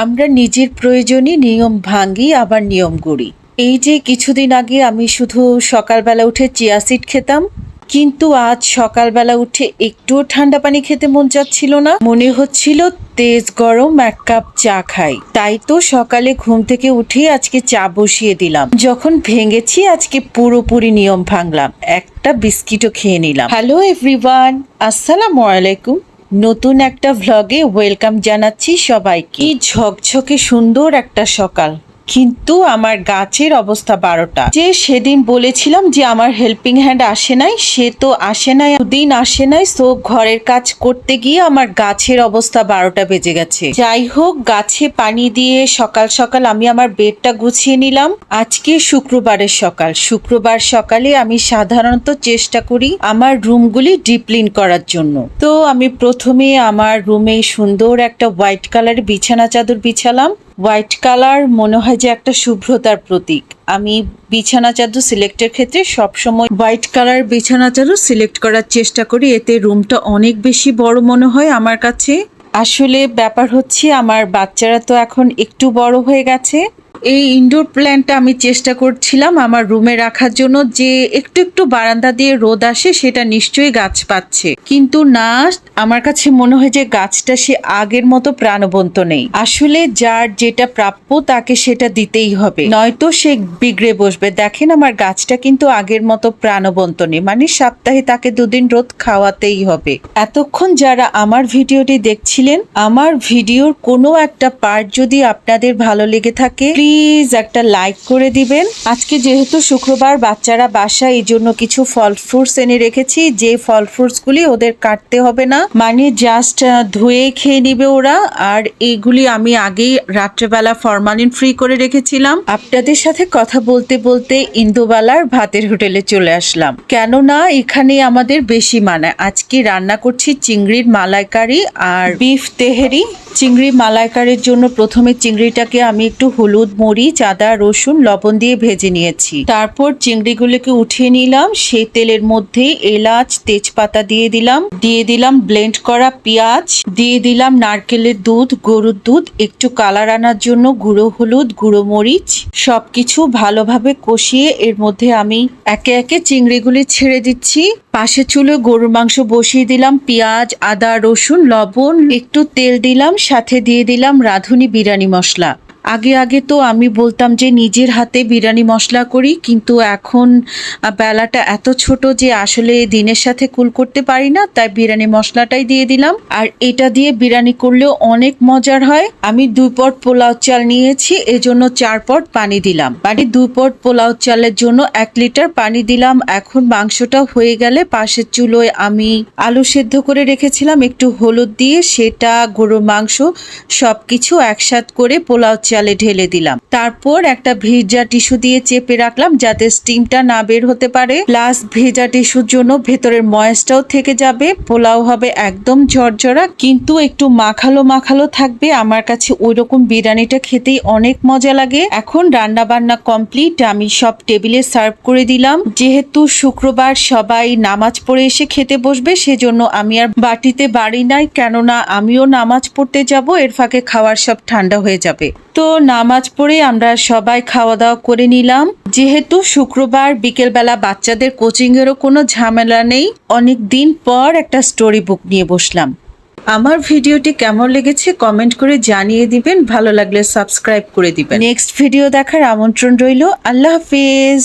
আমরা নিজের প্রয়োজনে নিয়ম ভাঙি আবার নিয়ম গড়ি। এই যে কিছুদিন আগে আমি শুধু সকালবেলা উঠে চিয়া সিড খেতাম, কিন্তু আজ সকালবেলা উঠে একটুও ঠান্ডা পানি খেতে মন চাচ্ছিল না। মনে হচ্ছিল তেজ গরম এক কাপ চা খাই। তাই তো সকালে ঘুম থেকে উঠে আজকে চা বসিয়ে দিলাম। যখন ভেঙেছি আজকে পুরোপুরি নিয়ম ভাঙলাম, একটা বিস্কিটও খেয়ে নিলাম। হ্যালো এভরিওয়ান, আসসালামু আলাইকুম। নতুন একটা ভ্লগে ওয়েলকাম জানাচ্ছি সবাইকে। কি ঝকঝকে সুন্দর একটা সকাল, কিন্তু আমার গাছের অবস্থা 12টা। যে সেদিন বলেছিলাম যে আমার হেল্পিং হ্যান্ড আসে নাই, সে তো আসে নাই, দুদিন আসে নাই। সো ঘরের কাজ করতে গিয়ে আমার গাছের অবস্থা 12টা বেজে গেছে। যাই হোক, গাছে পানি দিয়ে সকাল সকাল আমি আমার বেডটা গুছিয়ে নিলাম। আজকে শুক্রবারের সকাল। শুক্রবার সকালে আমি সাধারণত চেষ্টা করি আমার রুমগুলি ডিপ ক্লিন করার জন্য। তো আমি প্রথমে আমার রুমে সুন্দর একটা হোয়াইট কালারের বিছানা চাদর বিছালাম। হোয়াইট কালার মনে হয় যে একটা শুভ্রতার প্রতীক। আমি বিছানা চাদর সিলেক্টের ক্ষেত্রে সবসময় হোয়াইট কালার বিছানা চাদর সিলেক্ট করার চেষ্টা করি, এতে রুমটা অনেক বেশি বড় মনে হয় আমার কাছে। আসলে ব্যাপার হচ্ছে আমার বাচ্চারা তো এখন একটু বড় হয়ে গেছে। এই ইনডোর প্ল্যান্টটা আমি চেষ্টা করছিলাম আমার রুমে রাখার জন্য, যে একটু একটু বারান্দা দিয়ে রোদ আসে, সেটা নিশ্চয়ই গাছ পাচ্ছে। কিন্তু না, আমার কাছে মনে হয় যে গাছটা সে আগের মতো প্রাণবন্ত নেই। আসলে যার যেটা প্রাপ্য তাকে সেটা দিতেই হবে, নয়তো সে বিগড়ে বসবে। দেখেন আমার গাছটা কিন্তু আগের মতো প্রাণবন্ত নেই, মানে সপ্তাহে তাকে 2 দিন রোদ খাওয়াতেই হবে। এতক্ষণ যারা আমার ভিডিওটি দেখছিলেন, আমার ভিডিওর কোনো একটা পার্ট যদি আপনাদের ভালো লেগে থাকে প্লিজ একটা লাইক করে দিবেন। আজকে যেহেতু শুক্রবার, বাচ্চারা বাসায়, এই জন্য কিছু ফল ফ্রুটস এনে রেখেছি। যে ফল ফ্রুটস গুলি ওদের কাটতে হবে না, মানে জাস্ট ধুয়ে খেয়ে নিবে ওরা। আর এইগুলি আমি আগেই রাত্রেবেলা ফরমালিন ফ্রি করে রেখেছিলাম। আপনাদের সাথে কথা বলতে বলতে ইন্দোবালার ভাতের হোটেলে চলে আসলাম, কেননা এখানে আমাদের বেশি মানায়। আজকে রান্না করছি চিংড়ির মালাইকারি আর বিফ তেহেরি। চিংড়ি মালাইকারির জন্য প্রথমে চিংড়িটাকে আমি একটু হলুদ, মরিচ, আদা, রসুন, লবণ দিয়ে ভেজে নিয়েছি। তারপর চিংড়িগুলোকে উঠিয়ে নিলাম। সেই তেলের মধ্যে এলাচ, তেজপাতা দিয়ে দিলাম ব্লেন্ড করা পেঁয়াজ, দিয়ে দিলাম নারকেলের দুধ, গরুর দুধ, একটু কালার আনার জন্য গুঁড়ো হলুদ, গুঁড়ো মরিচ, সবকিছু ভালোভাবে কষিয়ে এর মধ্যে আমি একে একে চিংড়িগুলি ছেড়ে দিচ্ছি। পাশে চুলে গরুর মাংস বসিয়ে দিলাম। পেঁয়াজ, আদা, রসুন, লবণ, একটু তেল দিলাম, সাথে দিয়ে দিলাম রাঁধুনি বিরিয়ানি মশলা। আগে তো আমি বলতাম যে নিজের হাতে বিরিয়ানি মশলা করি, কিন্তু এখন বেলাটা এত ছোট যে আসলে দিনের সাথে কুল করতে পারি না, তাই বিরিয়ানি মশলাটাই দিয়ে দিলাম। আর এটা দিয়ে বিরিয়ানি করলেও অনেক মজার হয়। আমি 2 পট পোলাও চাল নিয়েছি, এজন্য 4 পট পানি দিলাম। মানে 2 পট পোলাও চালের জন্য 1 লিটার পানি দিলাম। এখন মাংসটা হয়ে গেলে পাশের চুলোয় আমি আলু সেদ্ধ করে রেখেছিলাম একটু হলুদ দিয়ে, সেটা, গরুর মাংস সবকিছু একসাথে করে পোলাও চালে ঢেলে দিলাম। তারপর একটা ভেজা টিস্যু দিয়ে চেপে রাখলাম যাতে স্টিমটা না বের হতে পারে। প্লাস ভেজা টিস্যুর জন্য ভেতরের ময়েসটাও থেকে যাবে। পোলাও হবে একদম ঝরঝরা, কিন্তু একটু মাখালো মাখালো থাকবে। আমার কাছে ওইরকম বিরিয়ানিটা খেতেই অনেক মজা লাগে। এখন রান্না বান্না কমপ্লিট, আমি সব টেবিলে সার্ভ করে দিলাম। যেহেতু শুক্রবার সবাই নামাজ পড়ে এসে খেতে বসবে, সেজন্য আমি আর বাটিতে বাড়ি নাই, কেননা আমিও নামাজ পড়তে যাব, এর ফাঁকে খাওয়ার সব ঠান্ডা হয়ে যাবে। তো নামাজ পড়ে আমরা সবাই খাওয়া দাওয়া করে নিলাম। যেহেতু শুক্রবার বিকেলবেলা বাচ্চাদের কোচিং এরও কোনো ঝামেলা নেই, অনেক দিন পর একটা স্টোরি বুক নিয়ে বসলাম। আমার ভিডিওটি কেমন লেগেছে কমেন্ট করে জানিয়ে দিবেন, ভালো লাগলে সাবস্ক্রাইব করে দিবেন। নেক্সট ভিডিও দেখার আমন্ত্রণ রইল। আল্লাহ হাফেজ।